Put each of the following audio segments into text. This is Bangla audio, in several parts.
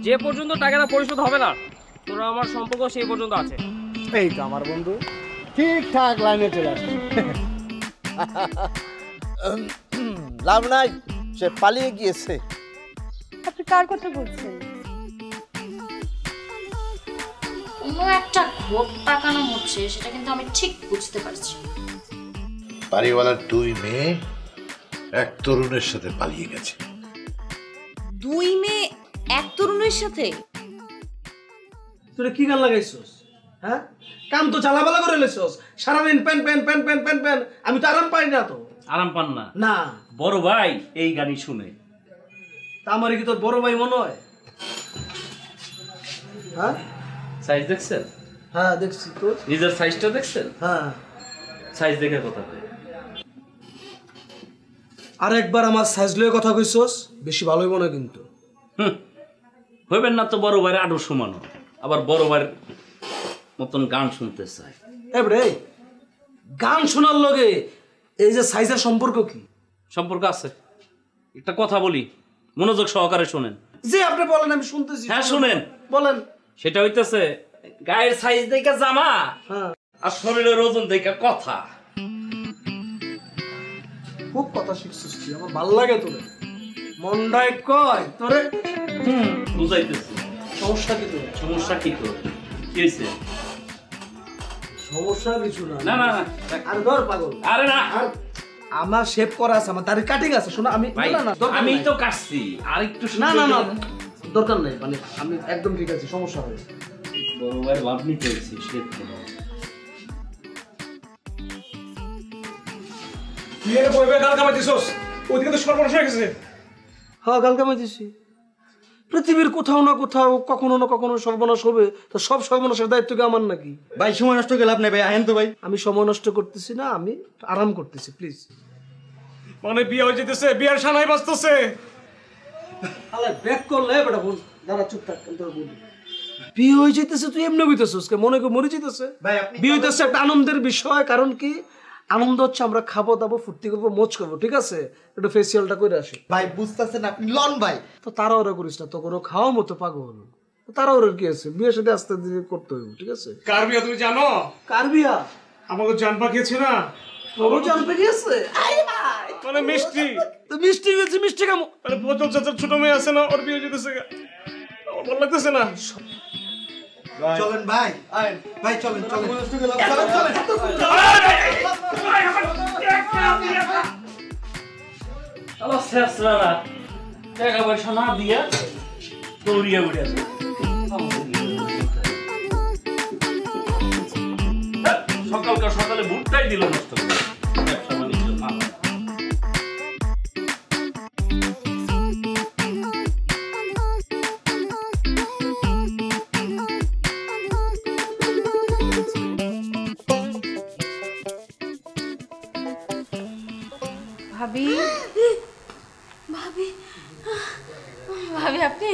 যে পর্যন্ত টাকাটা পরিশোধ হবে না তোরা আমার সম্পর্ক সেই পর্যন্ত আছে। এই তো আমার বন্ধু ঠিকঠাক লাইনে চলে আসছে। লাভ নাই, সে পালিয়ে গিয়েছে। আপনি কার কথা বলছেন? কোনো একটা ঘোট পাকানো হচ্ছে, সেটা কিন্তু আমি ঠিক বুঝতে পারছি। বাড়িওয়ালার 2 মেয়ে এক তরুণের সাথে পালিয়ে গেছে। 2 মেয়ে এক তরুণের সাথে? তুই কি গান লাগাইছস? হ্যাঁ, কাম তো চালাবালা করে লেছস, সারাদিন pan pan pan pan pan pan. আমি তো আরাম পাই না। তো আরাম পান না? না বড় ভাই এই গানই শুনে। তা আমার কি তোর বড় ভাই মনে হয়? হ্যাঁ, সাইজ দেখছেন? হ্যাঁ দেখছি। তো নিজের সাইজটা দেখছেন? হ্যাঁ, সাইজ দেখে কথা কই। আর একবার আমার সাইজ লয়ে কথা কইছস, বেশি ভালোই মনে কিন্তু। হইবেন না তো বড় ভাইয়ের আদর্শ মানো, আবার বড় ভাইয়ের মতন গান শুনতে চাই। এবারে গান শোনার লগে এই যে সাইজের সম্পর্ক কি? সম্পর্ক আছে। একটা কথা বলি, মনোযোগ সহকারে শুনেন। যে আপনি বলেন, আমি শুনতেছি। হ্যাঁ শুনেন, বলেন। সেটা হইতেছে গায়ের সাইজ দেখে জামা, হ্যাঁ, আর শরীরের ওজন দেখে কথা। খুব কথা শিখছিস তুই, আমার ভাল লাগে তোরে। মন্ডায় কয় তোরে। বুঝাইতেছি। সমস্যা কি তোর? সমস্যা কি তোর? কি হয়েছে? সমস্যা কিছু না। না না না, আরে ধর পাগল। আরে না, আর আমার শেভ করা আছে, আমার দাড়ি কাটিং আছে। শোনা, আমি ভাই, না না দরকার আমি নাই। তো কাটছি, আর একটু না না না দরকার নাই, মানে আমি একদম ঠিক আছে, সমস্যা হবে। বড় ভাই লাভ নিতে হয়েছি সে তুই এর বইবে গাল কামাইতেছস, ওদিকে তো সর্বনাশ হয়ে গেছে। হ্যাঁ, গাল কামাইতেছি। পৃথিবীর কোথাও না কোথাও কখনো না কখনো সর্বনাশ হবে, তো সব সর্বনাশের দায়িত্ব কি আমার নাকি? ভাই সময় নষ্ট করে লাভ নাই ভাই, আহেন তো ভাই। আমি সময় নষ্ট করতেছি না, আমি আরাম করতেছি, প্লিজ। মানে বিয়ে হয়ে যেতেছে, বিয়ার সানাই বাজতেছে। আলে ব্যাক করলে বেটা বল, দাঁড়া চুপ থাক, আমি তোর বলি। বিয়ে হয়ে যেতেছে, তুই এমনি হইতেছিস কে? মনে করে মরে যেতেছে। ভাই আপনি বিয়ে হইতেছে একটা আনন্দের বিষয়, কারণ কি আনন্দ হচ্ছে আমরা খাবো দাবো, ফুর্তি করবো, মোজ করবো, ঠিক আছে? একটু ফেসিয়ালটা করে আসি। ভাই বুঝতেছেন আপনি লন ভাই। তো তারা ওরা করিস না, তো কোনো খাওয়া মতো পাগল। তারা ওরা কি আছে, বিয়ের সাথে আস্তে ধীরে করতে হবে, ঠিক আছে? কার বিয়ে তুমি জানো? কার বিয়া? আমাকে জান পাকিয়েছে না, তোরও জান পেরিয়েছে? মানে মিষ্টি। তো মিষ্টি হয়েছে, মিষ্টি কেমন? মানে পচল চাচার ছোট মেয়ে আছে না, ওর বিয়ে হয়ে যেতেছে। আমার ভালো লাগতেছে না। চলেন ভাই, ভাই চলেন চলেন চলেন চলেন। আবার শেষরা টাকা পয়সা না দিয়া দৌড়িয়ে উঠে আসে। সকালকার সকালে ভুট্টাই দিল নষ্ট করে। ব্যবসা বাণিজ্য না। ভাবি, ভাবি, ভাবি আপনি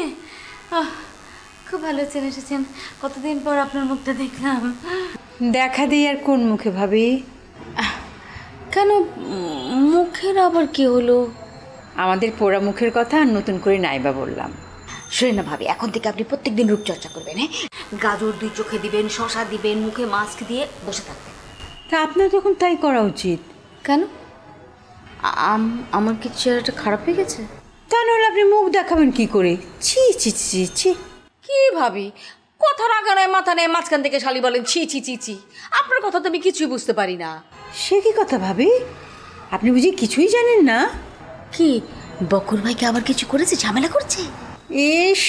খুব ভালো হচ্ছেন, এসেছেন। কতদিন পর আপনার মুখটা দেখলাম। দেখা দিই আর কোন মুখে ভাবি? কেন, মুখের আবার কি হলো? আমাদের পোড়া মুখের কথা আর নতুন করে নাইবা বললাম। শুনে না ভাবি, এখন থেকে আপনি প্রত্যেকদিন রূপচর্চা করবেন। হ্যাঁ, গাজর 2 চোখে দিবেন, শশা দিবেন, মুখে মাস্ক দিয়ে বসে থাকবেন। তা আপনার তখন তাই করা উচিত। কেন, আমার কি চেহারাটা খারাপ হয়ে গেছে? তা নাহলে আপনি মুখ দেখাবেন কি করে? ছি ছি ছি ছি। কি ভাবি, কথার আগা নয় মাথা নেই, মাঝখান থেকে শালি বলেন ছি ছি ছি ছি। আপনার কথা তো আমি কিছুই বুঝতে পারি না। সে কি কথা ভাবি? আপনি বুঝি কিছুই জানেন না? কি, বকুর ভাইকে আবার কিছু করেছে, ঝামেলা করছে? ইস,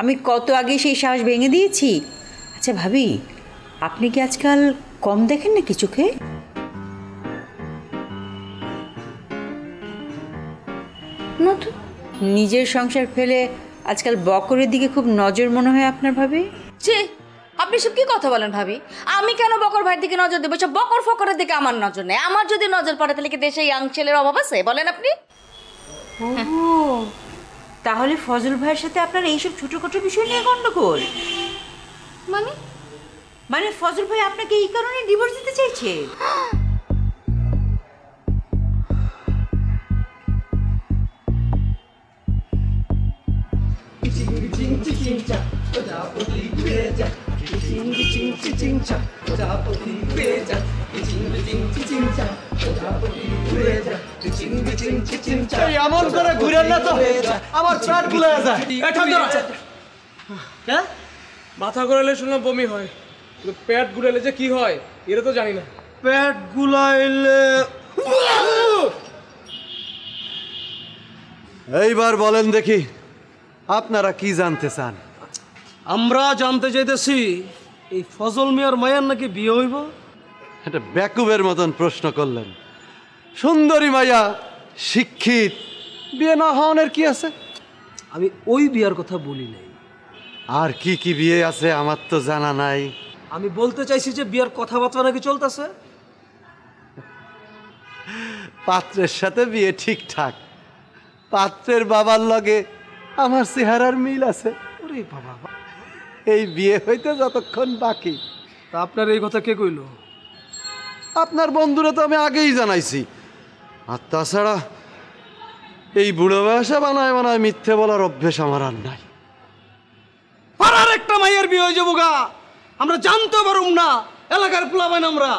আমি কত আগে সেই সাহস ভেঙে দিয়েছি। আচ্ছা ভাবি, আপনি কি আজকাল কম দেখেন নাকি চোখে? না তো। নিজের সংসার ফেলে আজকাল বকরের দিকে খুব নজর মনে হয় আপনার ভাবি। যে আপনি সব কি কথা বলেন ভাবি? আমি কেন বকর ভাইয়ের দিকে নজর দেবো? সব বকর ফকরের দিকে আমার নজর নেই। আমার যদি নজর পড়ে তাহলে কি দেশে ইয়াং ছেলের অভাব আছে বলেন আপনি? ও, তাহলে ফজল ভাইয়ের সাথে আপনার এইসব ছোটখাটো বিষয় নিয়ে গন্ডগোল? মানে ফজল ভাই আপনাকে এই কারণে ডিভোর্স দিতে চাইছে? চিচিংচা প্রজাপতি উড়ে যা চিচিং বিচিং চিচিংচা প্রজাপতি উড়ে যা চিচিং বিচিং চিচিংচা এমন করে ঘুরেন না তো আমার পেট গুলে যায়। হ্যাঁ মাথা ঘোরালে শুনলাম বমি হয়, কিন্তু পেট ঘুরালে যে কি হয় এটা তো জানি না। পেট গুলাইলে এইবার বলেন দেখি আপনারা কি জানতে চান? আমরা জানতে চাইতেছি এই ফজল মিয়ার মায়ের নাকি বিয়ে হইব। এটা বেকুবের মতন প্রশ্ন করলেন। সুন্দরী মাইয়া, শিক্ষিত, বিয়ে না হওয়ার কি আছে? আমি ওই বিয়ার কথা বলি নাই, আর কি কি বিয়ে আছে আমার তো জানা নাই। আমি বলতে চাইছি যে বিয়ার কথাবার্তা নাকি চলতেছে। পাত্রের সাথে বিয়ে ঠিকঠাক, পাত্রের বাবার লগে আমার চেহারার মিল আছে। ওরে বাবা, এই বিয়ে হইতে যতক্ষণ বাকি। তা আপনার এই কথা কে কইলো? আপনার বন্ধুরা তো আমি আগেই জানাইছি। আর তাছাড়া এই বুড়ো বয়সে বানায় বানায় মিথ্যে বলার অভ্যেস আমার আর নাই। পাড়ার একটা মাইয়ের বিয়ে হয়ে যাবো গা, আমরা জানতে পারুম না, এলাকার পোলাবেন আমরা।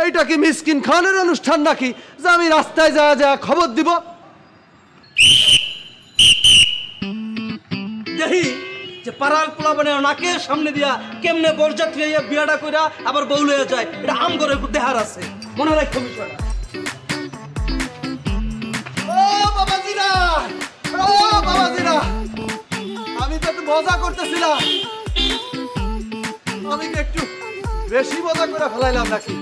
এইটা কি মিসকিন খানের অনুষ্ঠান নাকি যে আমি রাস্তায় যা যা খবর দিব? দেখি যে পাড়ার পোলাবেনের নাকের সামনে দিয়া কেমনে বরযাত্রী হইয়া বিয়াটা কইরা আবার বউ লইয়া যায়, এটা আম করে একটু দেহার আছে, মনে রাখো বিষয়টা। ও বাবাজিরা, ও বাবাজিরা, আমি তো একটু মজা করতেছিলাম। আমি কি একটু বেশি মজা করে ফেলাইলাম নাকি?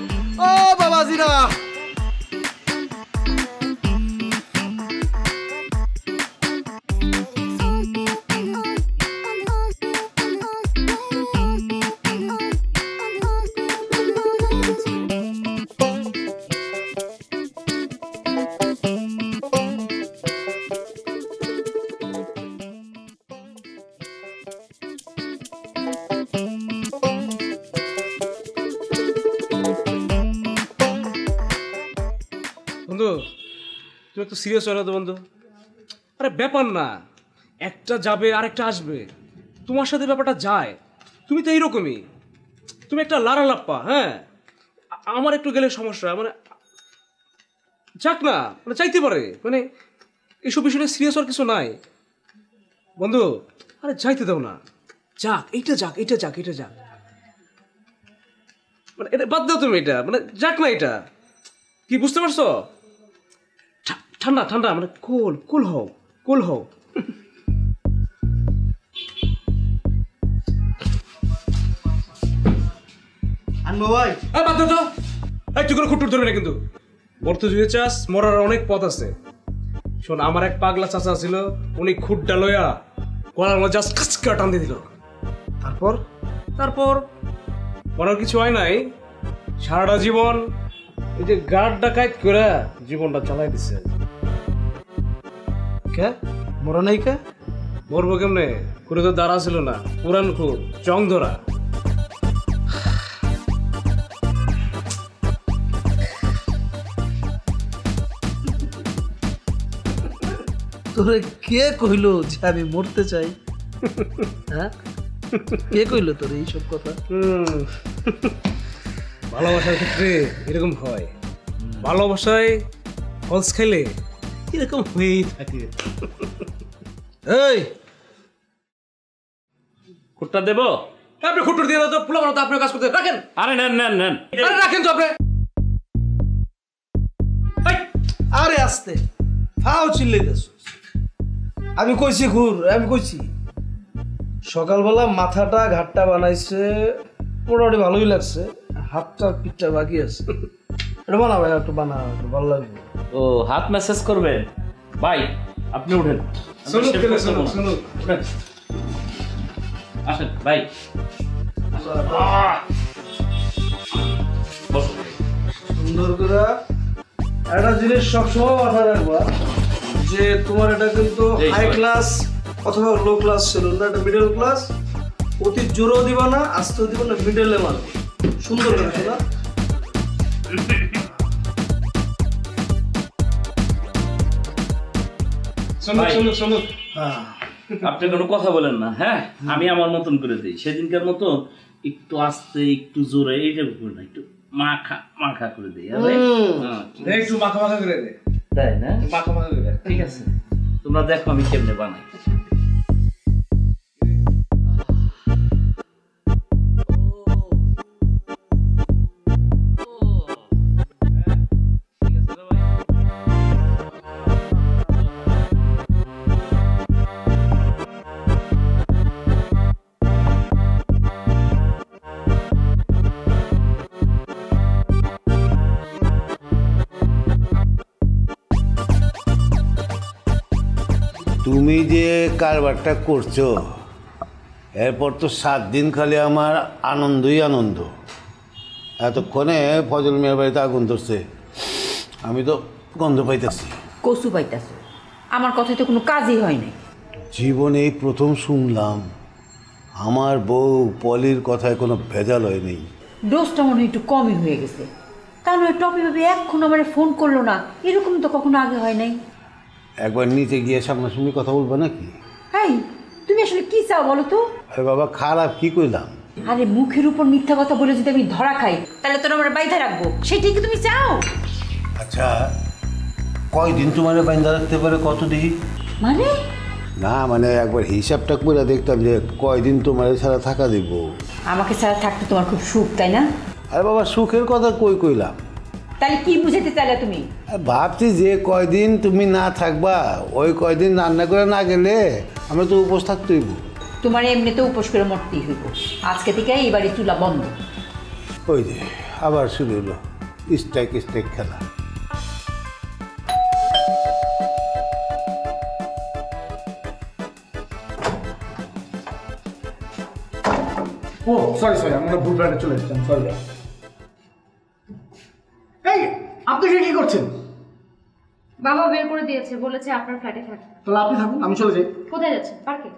ও বাবাজিরা, বন্ধু তুমি একটু সিরিয়াস হয় না তো বন্ধু? আরে ব্যাপার না, একটা যাবে আরেকটা আসবে, তোমার সাথে ব্যাপারটা যায়। তুমি তো এইরকমই, তুমি একটা লারা লাপ্পা। হ্যাঁ, আমার একটু গেলে সমস্যা, মানে যাক না, মানে চাইতে পারে, মানে এইসব বিষয়ে সিরিয়াস হওয়ার কিছু নাই বন্ধু। আরে যাইতে দাও না, যাক, এইটা যাক, এটা যাক, এটা যাক, মানে এটা বাদ দাও তুমি, এটা মানে যাক না, এটা কি বুঝতে পারছো? ঠান্ডা ঠান্ডা, মানে কুল কুল হও, কুল হও। আনবো ভাই, বাদ দাও তো, এই তুই করে খুঁটুর ধরবি না কিন্তু। মরতে যদি চাস, মরার অনেক পথ আছে। শোন, আমার এক পাগলা চাচা ছিল, উনি খুঁটটা লইয়া গলার মধ্যে জাস্ট কাচকা টান দিয়ে দিল। তারপর তারপর মরার কিছু হয় নাই, সারাটা জীবন এই যে গার্ড ডাকাইত করে জীবনটা চালাই দিচ্ছে। কে মরা নাই কে? মরবো কেমনে, করে তো দাঁড়া ছিল না, পুরান খুব জং ধরা। তোরে কে কইলো যে আমি মরতে চাই? হ্যাঁ, কে কইলো তোর এইসব কথা? ভালোবাসার ক্ষেত্রে এরকম হয়, ভালোবাসায় ফলস খেলে এরকম হয়েই থাকে। এই খুঁটটা দেবো? আপনি খুঁটুর দিয়ে দাও তো, পুরো তো আপনার কাজ করতে রাখেন। আরে নেন নেন নেন, আরে রাখেন তো আপনি। আরে আস্তে, ফাও চিল্লাইতেছ। আমি কইছি ঘুর, আমি কইছি সকালবেলা মাথাটা ঘাটটা বানাইছে, মোটামুটি ভালোই লাগছে, হাতটা পিঠটা বাকি আছে। এটা বানাবে, একটু বানা, একটু ভালো লাগবে। ও হাত মেসেজ করবেন? ভাই আপনি উঠেন, উঠেন। আসেন ভাই, বসুন। সুন্দর করে একটা জিনিস সবসময় মাথায় রাখবা যে তোমার এটা কিন্তু হাই ক্লাস অথবা লো ক্লাস ছিল না, এটা মিডল ক্লাস। অতি জোরও দিবা না, আস্তেও দিবা না, মিডলে মারবে। সুন্দর করে শোনা। আপনি কোনো কথা বলেন না, হ্যাঁ আমি আমার মতন করে দিই। সেদিনকার মতো একটু আস্তে একটু জোরে এইটা না, একটু মাখা মাখা করে দিই। একটু মাখা মাখা করে দে। তাই না? মাখা মাখা করে দে। ঠিক আছে, তোমরা দেখো আমি কেমনে বানাই। তুমি যে কারবারটা করছো এরপর তো 7 দিন খালি আমার আনন্দই আনন্দ। এতক্ষণে ফজল মিয়ার বাড়িতে আগুন ধরছে, আমি তো গন্ধ পাইতেছি। কসু পাইতাছ, আমার কথায় তো কোনো কাজই হয় নাই। জীবনে এই প্রথম শুনলাম আমার বউ পলির কথায় কোনো ভেজাল হয় নেই। ডোজটা মনে হয় একটু কমই হয়ে গেছে। তাহলে টপি ভাবি এক্ষণ আমার ফোন করলো না, এরকম তো কখনো আগে হয় নাই। একবার নিচে গিয়ে সামনাসামনি কথা বলবো নাকি? হ্যাঁ, তুমি আসলে কি চাও বলো তো? আরে বাবা, খারাপ কি কইলাম? আরে মুখের উপর মিথ্যা কথা বলে যদি আমি ধরা খাই তাহলে তোর আমার বাইধা রাখবো, সেটাই কি তুমি চাও? আচ্ছা, কয়দিন তোমার বাইন্দা রাখতে পারে কত দিই? মানে না মানে একবার হিসাবটা করে দেখতাম যে কয়দিন তোমার ছাড়া থাকা দিব। আমাকে ছাড়া থাকতে তোমার খুব সুখ, তাই না? আরে বাবা, সুখের কথা কইলাম। তাহলে কি বুঝাতে চাইলে তুমি? ভাবছি যে কয়দিন তুমি না থাকবা ওই কয়দিন রান্না করে না গেলে আমরা তো উপোস থাকতেই। তোমার এমনিতে উপোস করে মরতেই হইব। আজকে থেকে এই বাড়ি চুলা বন্ধ। ওই যে আবার শুরু হলো স্ট্রাইক খেলা। ও সরি আমরা ভুল ফ্লাইটে চলে এসেছেন, সরি। এই আপনি কি করছেন? বাবা বের করে দিয়েছে, বলেছে আপনার ফ্ল্যাটে থাকতে। তাহলে আপনি থাকুন, আমি চলে যাই। কোথায় যাচ্ছেন? পার্কে?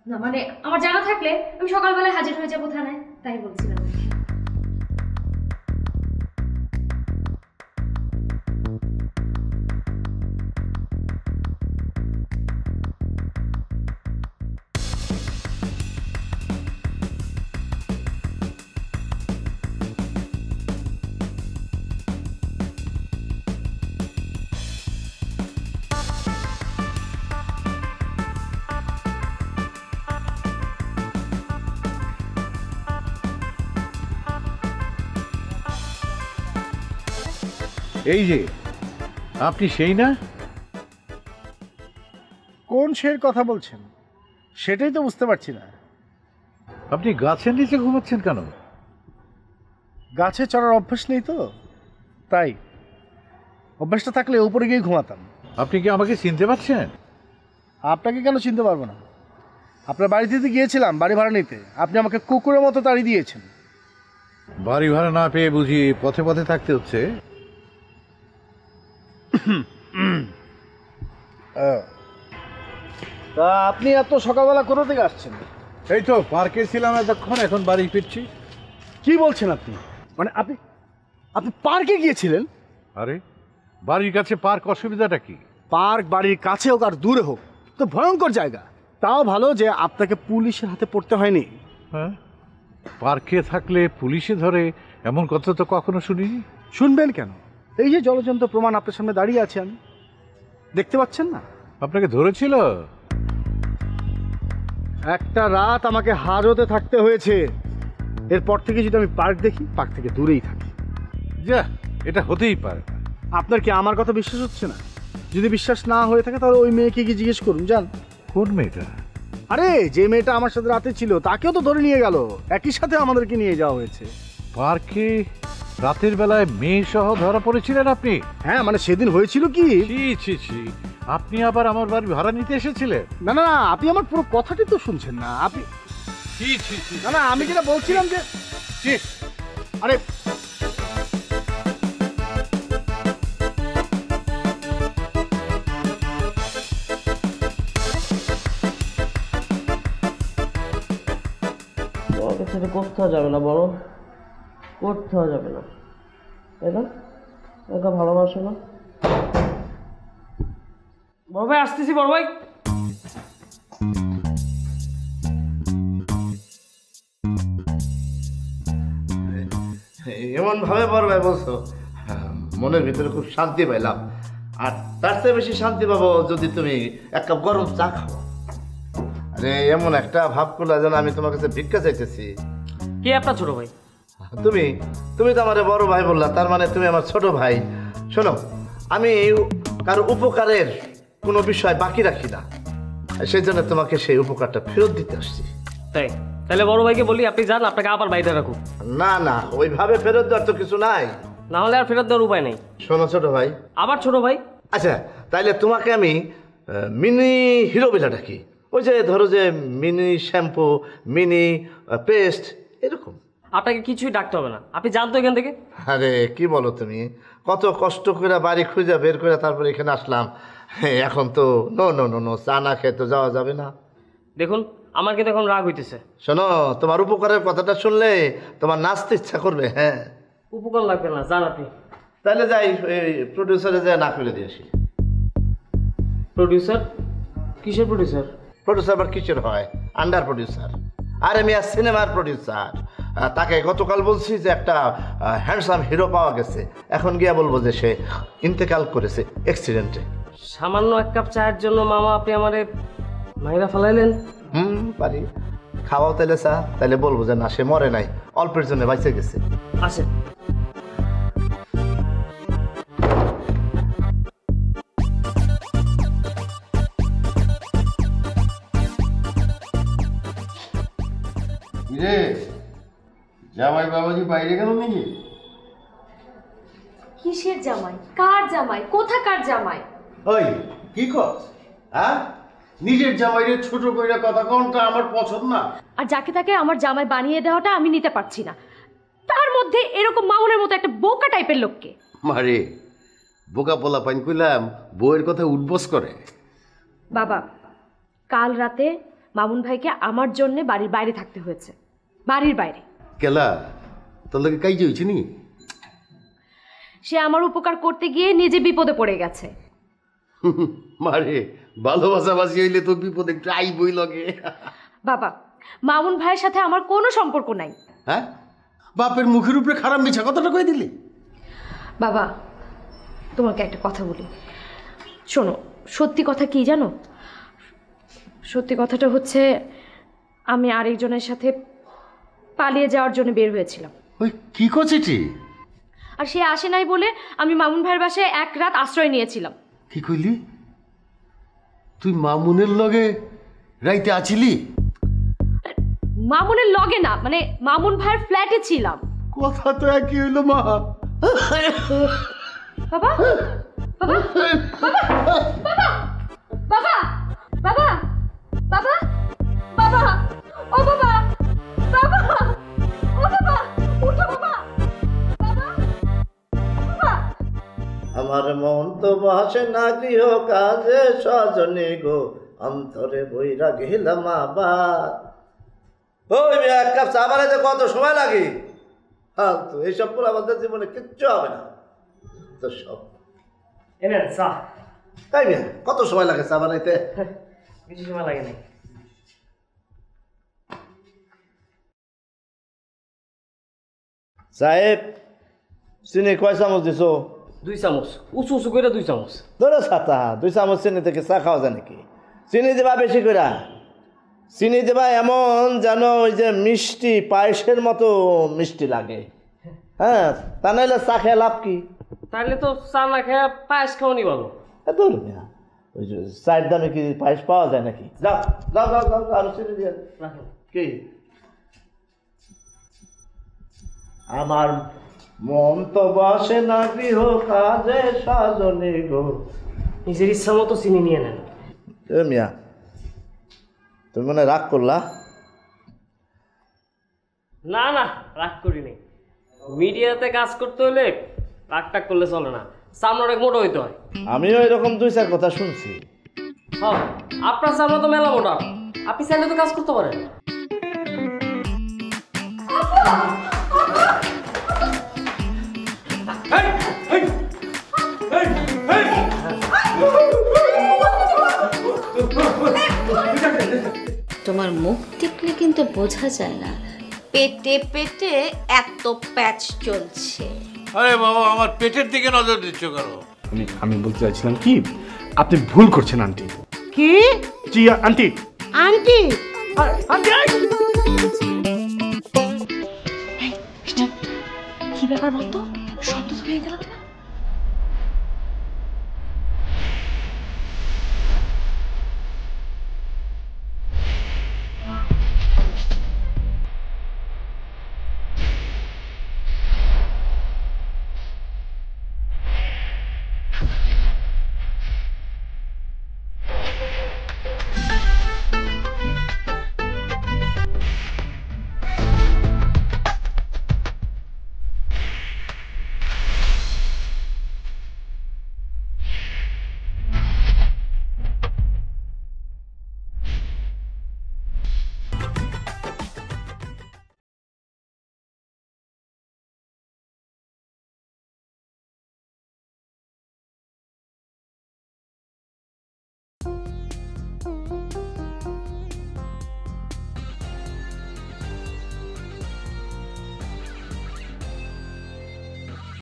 না মানে আমার জানা থাকলে আমি সকালবেলায় হাজির হয়ে যাবো থানায়, তাই বলছিলাম। এই যে আপনি সেই না? কোন শের কথা বলছেন সেটাই তো বুঝতে পারছি না। আপনি গাছের নিচে ঘুমাচ্ছেন কেন? গাছে চড়ার অভ্যাস নেই তো, তাই। অভ্যাসটা থাকলে উপরে গিয়ে ঘুমাতাম। আপনি কি আমাকে চিনতে পারছেন? আপনাকে কেন চিনতে পারবো না? আপনার বাড়িতে গিয়েছিলাম বাড়ি ভাড়া নিতে, আপনি আমাকে কুকুরের মতো তাড়িয়ে দিয়েছেন। বাড়ি ভাড়া না পেয়ে বুঝি পথে পথে থাকতে হচ্ছে? তা আপনি এত সকালবেলা কোথা থেকে আসছেন? এই তো পার্কে ছিলাম এতক্ষণ, এখন বাড়ি ফিরছি। কি বলছেন আপনি? মানে আপনি আপনি পার্কে গিয়েছিলেন? আরে বাড়ির কাছে পার্ক, অসুবিধাটা কি? পার্ক বাড়ির কাছে হোক আর দূরে হোক তো ভয়ঙ্কর জায়গা। তাও ভালো যে আপনাকে পুলিশের হাতে পড়তে হয়নি। হ্যাঁ, পার্কে থাকলে পুলিশে ধরে এমন কথা তো কখনো শুনিনি। শুনবেন কেন? এই যে জলজন্ত প্রমাণ আপনার সামনে দাঁড়িয়ে আছে, আমি দেখতে পাচ্ছেন না? আপনাকে ধরেছিল? একটা রাত আমাকে হাজতে থাকতে হয়েছে। এরপর থেকে যদি আমি পার্ক দেখি, পার্ক থেকে দূরেই থাকি। যা, এটা হতেই পারে না। আপনার কি আমার কথা বিশ্বাস হচ্ছে না? যদি বিশ্বাস না হয়ে থাকে তাহলে ওই মেয়েকে গিয়ে জিজ্ঞেস করুন। যান। কোন মেয়েটা? আরে যে মেয়েটা আমার সাথে রাতে ছিল তাকেও তো ধরে নিয়ে গেল, একই সাথে আমাদেরকে নিয়ে যাওয়া হয়েছে। পার্কে রাতের বেলায় মেয়ে সহ ধরা পড়েছিলেন আপনি? হ্যাঁ, মানে সেদিন হয়েছিল কি, ছি, আপনি আবার আমার বাড়ি ভাড়া নিতে এসেছিলেন? না না, আপনি আমার পুরো কথাটি তো শুনছেন না। আপনি না না, আমি যেটা বলছিলাম যে আরে কোথাও যাবে না, বড় কোথাও যাবে না, তাই না? ওকে ভালোবাসো না? বড় ভাই আসতেছি, বড় ভাই। এমন ভাবে বড় ভাই বলছো, মনের ভিতরে খুব শান্তি পাইলাম। আর তার চেয়ে বেশি শান্তি পাবো যদি তুমি এক কাপ গরম চা খাও। আরে এমন একটা ভাব করলা যেন আমি তোমার কাছে ভিক্ষা চাইতেছি। কে আপনার ছোট ভাই? তুমি তুমি তো আমার বড় ভাই বললা, তার মানে তুমি আমার ছোট ভাই। শোনো, আমি কারো উপকারের কোনো বিষয় বাকি রাখি না, সেই জন্য তোমাকে সেই উপকারটা ফেরত দিতে আসছি। তাই তাহলে বড় ভাইকে বলি আপনি যান, আপনাকে আবার বাইরে রাখুন। না না, ওইভাবে ফেরত দেওয়ার তো কিছু নাই। না হলে আর ফেরত দেওয়ার উপায় নেই। শোনো ছোট ভাই। আবার ছোট ভাই? আচ্ছা, তাইলে তোমাকে আমি মিনি হিরো বলে ডাকি। ওই যে ধরো যে মিনি শ্যাম্পু, মিনি পেস্ট, এরকম। আপনাকে কিছুই ডাকতে হবে না, আপনি যান তো এখান থেকে। আরে কি বলো তুমি, কত কষ্ট করে বাড়ি খুঁজে বের করে তারপরে এখানে আসলাম। এখন তো নো নো নো নো, চা না খেয়ে তো যাওয়া যাবে না। দেখুন আমার কিন্তু এখন রাগ হইতেছে। শোনো, তোমার উপকারের কথাটা শুনলে তোমার নাচতে ইচ্ছা করবে। হ্যাঁ, উপকার লাগবে না, যান আপনি। তাহলে যাই, প্রডিউসারে যা না করে দিয়ে আসি। প্রডিউসার? কিসের প্রডিউসার? প্রডিউসার আবার কিসের হয়? Under producer. আর আমি আর সিনেমার প্রডিউসার। তাকে গতকাল বলছি যে একটা হ্যান্ডসাম হিরো পাওয়া গেছে, এখন গিয়া বলবো যে সে ইন্তেকাল করেছে অ্যাক্সিডেন্টে। সামান্য এক কাপ চায়ের জন্য মামা আপনি আমারে মাইরা ফেলাইলেন? পারি। খাওয়াও তাইলে চা, তাইলে বলবো যে না, সে মরে নাই, অল্পের জন্য বাইচে গেছে। আসেন। জামাই বাবাজি বাইরে গেল নাকি? কিসের জামাই? কার জামাই? কোথাকার জামাই? ওই কি কর? হ্যাঁ, নিজের জামাইরে ছোট কইরা কথা কোনটা আমার পছন্দ না। আর যাকে তাকে আমার জামাই বানিয়ে দেওয়াটা আমি নিতে পারছি না, তার মধ্যে এরকম মামুনের মতো একটা বোকা টাইপের লোককে। মারে বোকা পোলা পাইন কইলাম, বউয়ের কথা উঠবস করে। বাবা, কাল রাতে মামুন ভাইকে আমার জন্য বাড়ির বাইরে থাকতে হয়েছে। বাড়ির বাইরে। কেলা তোর লোকে কাই হয়েছে নি? সে আমার উপকার করতে গিয়ে নিজে বিপদে পড়ে গেছে। মারে ভালোবাসাবাসি হইলে তোর বিপদ একটু আইবই লগে। বাবা, মামুন ভাইয়ের সাথে আমার কোনো সম্পর্ক নাই। হ্যাঁ, বাপের মুখের উপরে খারাপ মিছা কথাটা কই দিলি? বাবা, তোমাকে একটা কথা বলি, শোনো। সত্যি কথা কি জানো? সত্যি কথাটা হচ্ছে আমি আরেকজনের সাথে পালিয়ে যাওয়ার জন্য বের হয়েছিলাম। ওই কি করছিস? আর সে আসে নাই বলে আমি মামুন ভাইয়ের বাসায় এক রাত আশ্রয় নিয়েছিলাম। কি কইলি? তুই মামুনের লগে রাইতে আছিলি? মামুনের লগে না, মানে মামুন ভাইয়ের ফ্ল্যাটে ছিলাম। কথা তো একই হইলো মা। বাবা, বাবা, বাবা, বাবা, বাবা, বাবা, বাবা, বাবা, ও বাবা, বাবা, ও বাবা, উঠো বাবা, বাবা, বাবা। আমার মন তো বসে না গৃহ কাজে, সজনে গো অন্তরে বইরা গেলাম আবার। ওই এক কাপ চা বানাইতে কত সময় লাগে? হ্যাঁ, তো এইসব পুরো আমাদের জীবনে কিচ্ছু হবে না তো সব। তাই না? কত সময় লাগে চা বানাইতে? বেশি সময় লাগে না। সাহেব, চিনি কয় চামচ দিছো? 2 চামচ। উঁচু উঁচু করে 2 চামচ। ধরো ছাতা, 2 চামচ চিনি থেকে চা খাওয়া যায় নাকি? চিনি দেবা বেশি করে, চিনি দেবা এমন যেন ওই যে মিষ্টি পায়েসের মতো মিষ্টি লাগে। হ্যাঁ, তা নাহলে চা খেয়ে লাভ কি? তাহলে তো চা না খেয়ে পায়েস খাওয়ানি ভালো। ধরো না, ওই যে চায়ের দামে কি পায়েস পাওয়া যায় নাকি? যাও যাও যাও যাও, আরো চিনি দিয়ে রাখেন। কি আমার মন তো বসে না গৃহ কাজে, সাজনে গো। নিজের ইচ্ছা মতো চিনি নিয়ে নেন। মিয়া, তুমি মনে রাগ করলা? না না, রাগ করিনি। মিডিয়াতে কাজ করতে হলে রাগ টাগ করলে চলে না, সামনে অনেক মোটা হইতে হয়। আমিও এরকম 2-4 কথা শুনছি। হ্যাঁ, আপনার সামনে তো মেলা মোটা, আপনি চাইলে তো কাজ করতে পারেন। তোমার মুখ দেখলে কিন্তু বোঝা যায় না পেটে পেটে এত প্যাচ চলছে। আরে বাবা, আমার পেটের দিকে নজর দিচ্ছ কেন? আমি বলতে চাইছিলাম কি, আপনি ভুল করছেন আন্টি। কি? জি আন্টি। আন্টি আন্টি কি ব্যাপার বলতো? শব্দ তো হয়ে গেল।